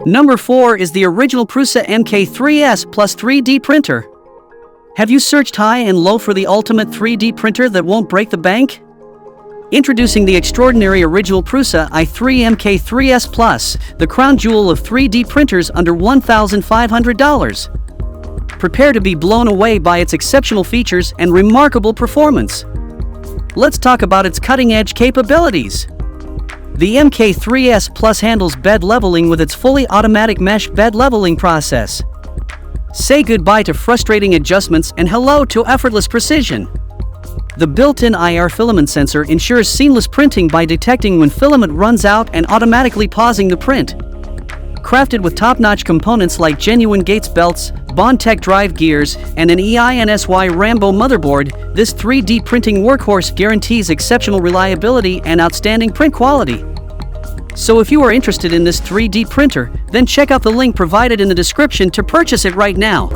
Number 4 is the original Prusa MK3S Plus 3D printer. Have you searched high and low for the ultimate 3D printer that won't break the bank? Introducing the extraordinary original Prusa i3 MK3S Plus, the crown jewel of 3D printers under $1,500. Prepare to be blown away by its exceptional features and remarkable performance. Let's talk about its cutting-edge capabilities. The MK3S Plus handles bed leveling with its fully automatic mesh bed leveling process. Say goodbye to frustrating adjustments and hello to effortless precision. The built-in IR filament sensor ensures seamless printing by detecting when filament runs out and automatically pausing the print. Crafted with top-notch components like genuine Gates belts, Bondtech drive gears, and an EINSY RAMBo motherboard, this 3D printing workhorse guarantees exceptional reliability and outstanding print quality. So if you are interested in this 3D printer, then check out the link provided in the description to purchase it right now.